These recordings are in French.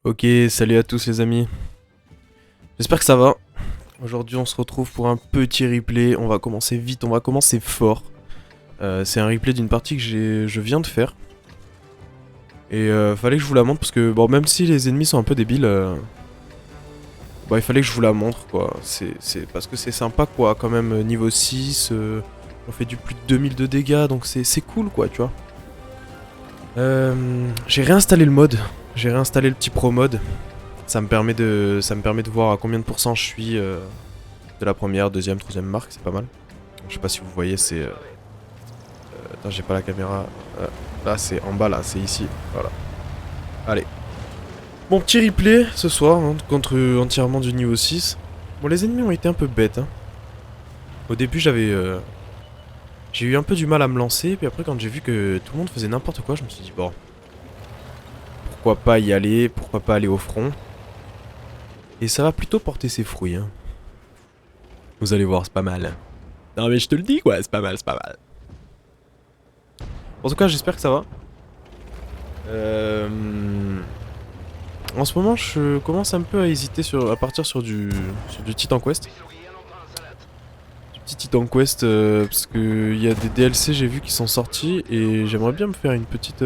Ok, salut à tous les amis. J'espère que ça va. Aujourd'hui on se retrouve pour un petit replay. On va commencer vite, on va commencer fort. C'est un replay d'une partie que je viens de faire. Et fallait que je vous la montre parce que bon, même si les ennemis sont un peu débiles, bon, il fallait que je vous la montre quoi. C'est parce que c'est sympa quoi, quand même niveau 6. On fait du plus de 2000 de dégâts donc c'est cool quoi, tu vois. J'ai réinstallé le mode. J'ai réinstallé le petit pro mode. Ça me permet de voir à combien de pourcents je suis de la première, deuxième, troisième marque, c'est pas mal. Je sais pas si vous voyez, c'est... attends, j'ai pas la caméra. Là, c'est en bas, là, c'est ici. Voilà. Allez. Bon, petit replay ce soir, hein, contre entièrement du niveau 6. Bon, les ennemis ont été un peu bêtes. Hein. Au début, j'ai eu un peu du mal à me lancer, puis après, quand j'ai vu que tout le monde faisait n'importe quoi, je me suis dit, bon, pourquoi pas y aller, pourquoi pas aller au front. Et ça va plutôt porter ses fruits, hein. Vous allez voir, c'est pas mal. Non mais je te le dis quoi, c'est pas mal, c'est pas mal. En tout cas, j'espère que ça va. En ce moment, je commence un peu à hésiter à partir sur du Titan Quest. Du petit Titan Quest, parce que il y a des DLC j'ai vu qui sont sortis et j'aimerais bien me faire une petite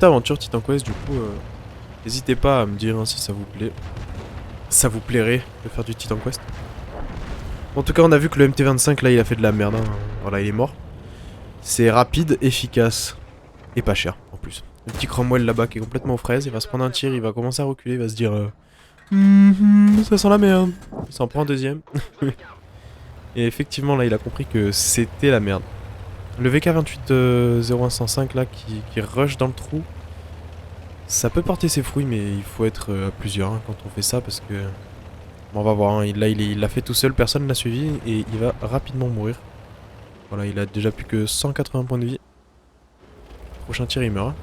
aventure Titan Quest. Du coup, n'hésitez pas à me dire hein, si ça vous plaît. Ça vous plairait de faire du Titan Quest. En tout cas, on a vu que le MT25 là, il a fait de la merde. Hein. Voilà, il est mort. C'est rapide, efficace et pas cher en plus. Le petit Cromwell là-bas qui est complètement aux fraises, il va se prendre un tir, il va commencer à reculer, il va se dire ça sent la merde. Il s'en prend un deuxième. Et effectivement là il a compris que c'était la merde. Le VK28 0105 là qui rush dans le trou, ça peut porter ses fruits mais il faut être à plusieurs hein, quand on fait ça parce que... Bon, on va voir, hein. Il l'a fait tout seul, personne ne l'a suivi et il va rapidement mourir. Voilà, il a déjà plus que 180 points de vie. Prochain tir il meurt.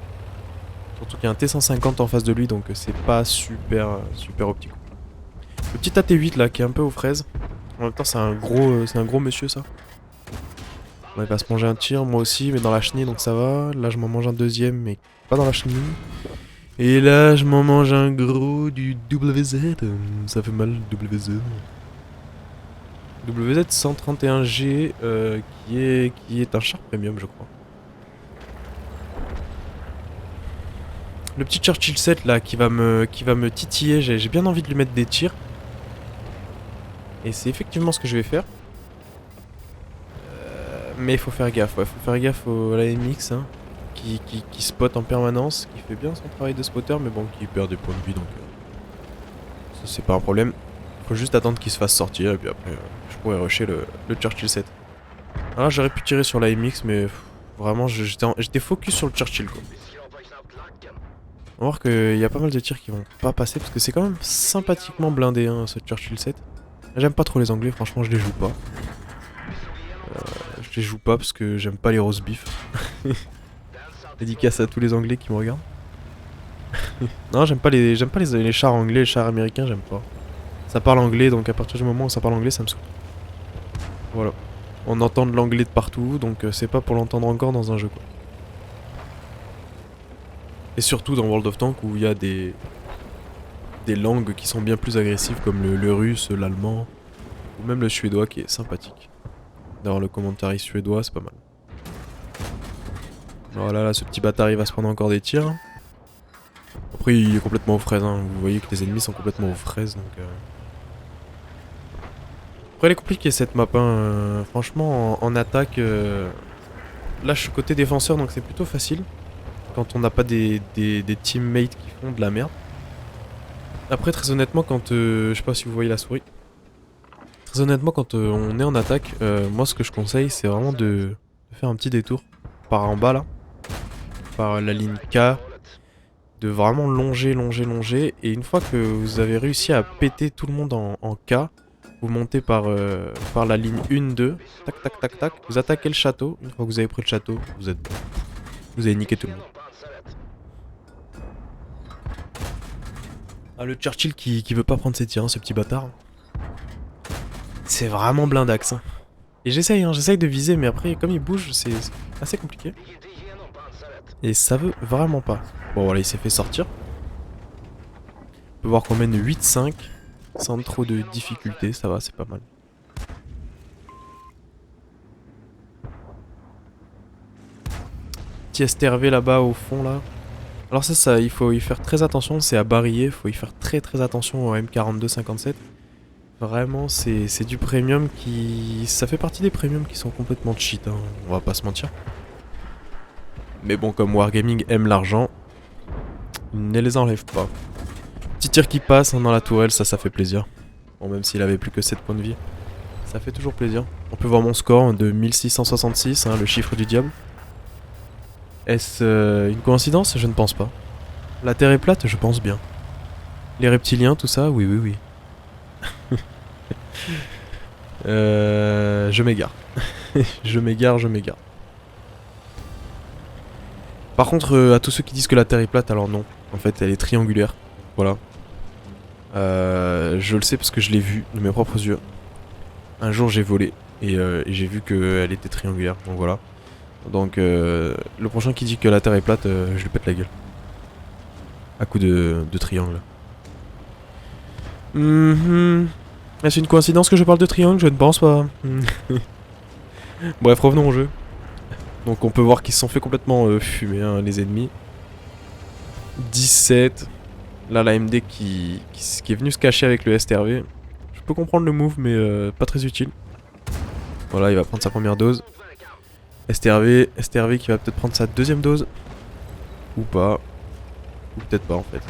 Surtout qu'il y a un T150 en face de lui, donc c'est pas super optique. Le petit AT8 là, qui est un peu aux fraises. En même temps, c'est un gros monsieur ça. Bon, il va se manger un tir, moi aussi, mais dans la chenille, donc ça va. Là, je m'en mange un deuxième, mais pas dans la chenille. Et là, je m'en mange un gros du WZ. Ça fait mal, WZ. WZ 131G, qui est un char premium, je crois. Le petit Churchill 7 là qui va me titiller, j'ai bien envie de lui mettre des tirs. Et c'est effectivement ce que je vais faire. Mais il faut faire gaffe, ouais, faut faire gaffe à la MX hein, qui spot en permanence, qui fait bien son travail de spotter, mais bon, qui perd des points de vie donc ça c'est pas un problème. Faut juste attendre qu'il se fasse sortir et puis après je pourrais rusher le Churchill 7. Alors j'aurais pu tirer sur la MX mais vraiment j'étais focus sur le Churchill quoi. On va voir qu'il y a pas mal de tirs qui vont pas passer parce que c'est quand même sympathiquement blindé hein, ce Churchill 7. J'aime pas trop les anglais, franchement je les joue pas. Je les joue pas parce que j'aime pas les roast beef. Dédicace à tous les anglais qui me regardent. Non j'aime pas les chars anglais, les chars américains j'aime pas. Ça parle anglais donc à partir du moment où ça parle anglais ça me saoule. Voilà. On entend de l'anglais de partout donc c'est pas pour l'entendre encore dans un jeu quoi. Et surtout dans World of Tanks où il y a des langues qui sont bien plus agressives comme le russe, l'allemand ou même le suédois qui est sympathique. D'avoir le commentaire suédois c'est pas mal. Voilà là ce petit bâtard il va se prendre encore des tirs. Après il est complètement aux fraises hein. Vous voyez que les ennemis sont complètement aux fraises donc Après elle est compliquée cette map hein. Franchement en attaque là je suis côté défenseur donc c'est plutôt facile. Quand on n'a pas des teammates qui font de la merde. Après très honnêtement quand je sais pas si vous voyez la souris. Très honnêtement quand on est en attaque, moi ce que je conseille c'est vraiment de faire un petit détour par en bas là. Par la ligne K. De vraiment longer, et une fois que vous avez réussi à péter tout le monde en K, vous montez par la ligne 1-2, tac tac tac tac, vous attaquez le château, une fois que vous avez pris le château, vous êtes bon. Vous avez niqué tout le monde. Ah le Churchill qui veut pas prendre ses tirs, hein, ce petit bâtard. C'est vraiment blindax. Hein. Et j'essaye de viser, mais après comme il bouge, c'est assez compliqué. Et ça veut vraiment pas. Bon voilà, il s'est fait sortir. peut voir qu'on mène 8-5 sans trop de difficultés, ça va, c'est pas mal. Petit STRV là-bas au fond là. Alors ça, il faut y faire très attention, c'est à barillet, il faut y faire très attention au M42-57. Vraiment, c'est du premium qui... Ça fait partie des premiums qui sont complètement cheat, hein, on va pas se mentir. Mais bon, comme Wargaming aime l'argent, il ne les enlève pas. Petit tir qui passe hein, dans la tourelle, ça fait plaisir. Bon, même s'il avait plus que 7 points de vie, ça fait toujours plaisir. On peut voir mon score de 1666, hein, le chiffre du diable. Est-ce une coïncidence? Je ne pense pas. La Terre est plate? Je pense bien. Les reptiliens, tout ça? Oui, oui, oui. Je m'égare. je m'égare. Par contre, à tous ceux qui disent que la Terre est plate, alors non. En fait, elle est triangulaire. Voilà. Je le sais parce que je l'ai vu de mes propres yeux. Un jour, j'ai volé et j'ai vu qu'elle était triangulaire. Donc voilà. Donc le prochain qui dit que la Terre est plate, je lui pète la gueule. À coup de triangle. Est-ce une coïncidence que je parle de triangle? Je ne pense pas. Bref, revenons au jeu. Donc on peut voir qu'ils se sont fait complètement fumer, hein, les ennemis. 17. Là, la MD qui est venue se cacher avec le STRV. Je peux comprendre le move, mais pas très utile. Voilà, il va prendre sa première dose. STRV qui va peut-être prendre sa deuxième dose. Ou pas. Ou peut-être pas en fait.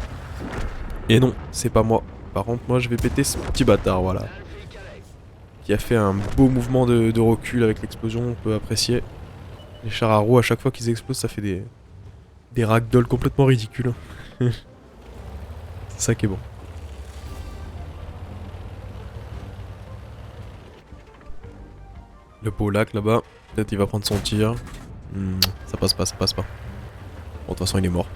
Et non, c'est pas moi. Par contre, moi je vais péter ce petit bâtard, voilà. Qui a fait un beau mouvement de recul avec l'explosion, on peut apprécier. Les chars à roues, à chaque fois qu'ils explosent, ça fait des ragdolls complètement ridicules. C'est ça qui est bon. Le beau lac là-bas, peut-être il va prendre son tir. Ça passe pas. Bon, de toute façon, il est mort.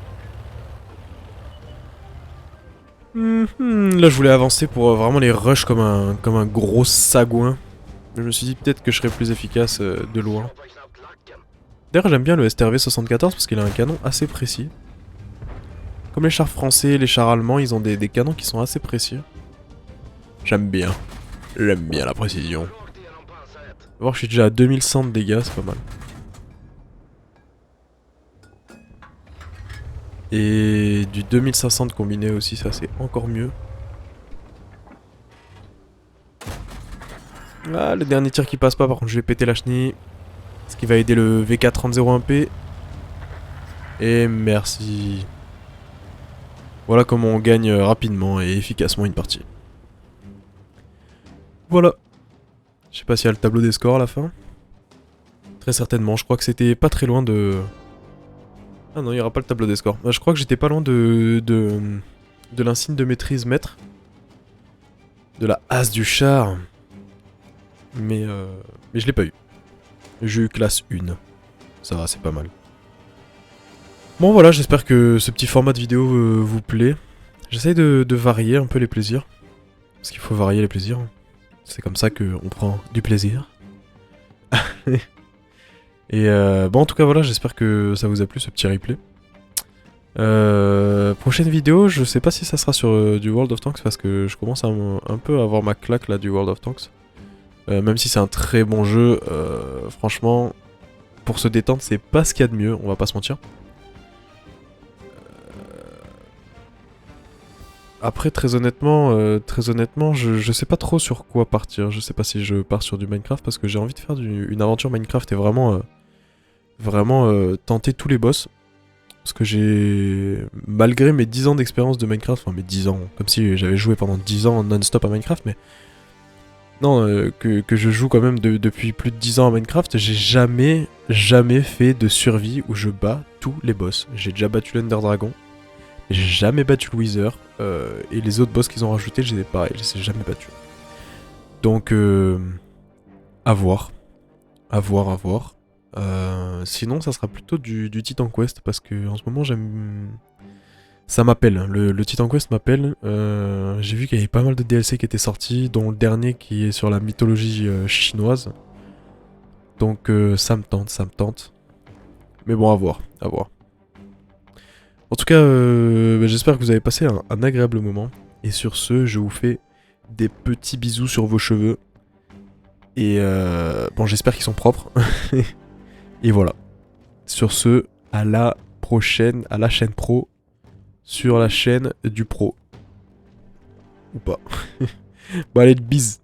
Là, je voulais avancer pour vraiment les rush comme un gros sagouin. Je me suis dit peut-être que je serais plus efficace de loin. D'ailleurs, j'aime bien le STRV 74 parce qu'il a un canon assez précis. Comme les chars français, les chars allemands, ils ont des canons qui sont assez précis. J'aime bien la précision. On va voir, je suis déjà à 2100 de dégâts, c'est pas mal. Et du 2500 de combiné aussi, ça c'est encore mieux. Ah, le dernier tir qui passe pas, par contre je vais péter la chenille. Ce qui va aider le VK3001P. Et merci. Voilà comment on gagne rapidement et efficacement une partie. Voilà. Je sais pas s'il y a le tableau des scores à la fin. Très certainement, je crois que c'était pas très loin de... Ah non, il n'y aura pas le tableau des scores. Je crois que j'étais pas loin de l'insigne de maîtrise maître. De la as du char. Mais je l'ai pas eu. J'ai eu classe 1. Ça va, c'est pas mal. Bon voilà, j'espère que ce petit format de vidéo vous plaît. J'essaye de varier un peu les plaisirs. Parce qu'il faut varier les plaisirs. C'est comme ça qu'on prend du plaisir. Et bon en tout cas voilà, j'espère que ça vous a plu ce petit replay. Prochaine vidéo, je sais pas si ça sera sur du World of Tanks parce que je commence à un peu avoir ma claque là du World of Tanks. Même si c'est un très bon jeu, franchement, pour se détendre, c'est pas ce qu'il y a de mieux, on va pas se mentir. Après, très honnêtement, je sais pas trop sur quoi partir. Je sais pas si je pars sur du Minecraft parce que j'ai envie de faire une aventure Minecraft et vraiment tenter tous les boss. Parce que j'ai, malgré mes 10 ans d'expérience de Minecraft, enfin mes 10 ans, comme si j'avais joué pendant 10 ans non-stop à Minecraft, mais... Non, que je joue quand même depuis plus de 10 ans à Minecraft, j'ai jamais fait de survie où je bats tous les boss. J'ai déjà battu l'Ender Dragon, j'ai jamais battu le Wither, et les autres boss qu'ils ont rajoutés, je les ai jamais battus. Donc, à voir. Sinon, ça sera plutôt du Titan Quest, parce que en ce moment, j'aime... Ça m'appelle, le Titan Quest m'appelle. J'ai vu qu'il y avait pas mal de DLC qui étaient sortis, dont le dernier qui est sur la mythologie chinoise. Donc ça me tente. Mais bon, à voir. En tout cas, j'espère que vous avez passé un agréable moment. Et sur ce, je vous fais des petits bisous sur vos cheveux. Et bon, j'espère qu'ils sont propres. Et voilà. Sur ce, à la prochaine, à la chaîne pro. Sur la chaîne du pro. Ou pas. Bon allez, bis.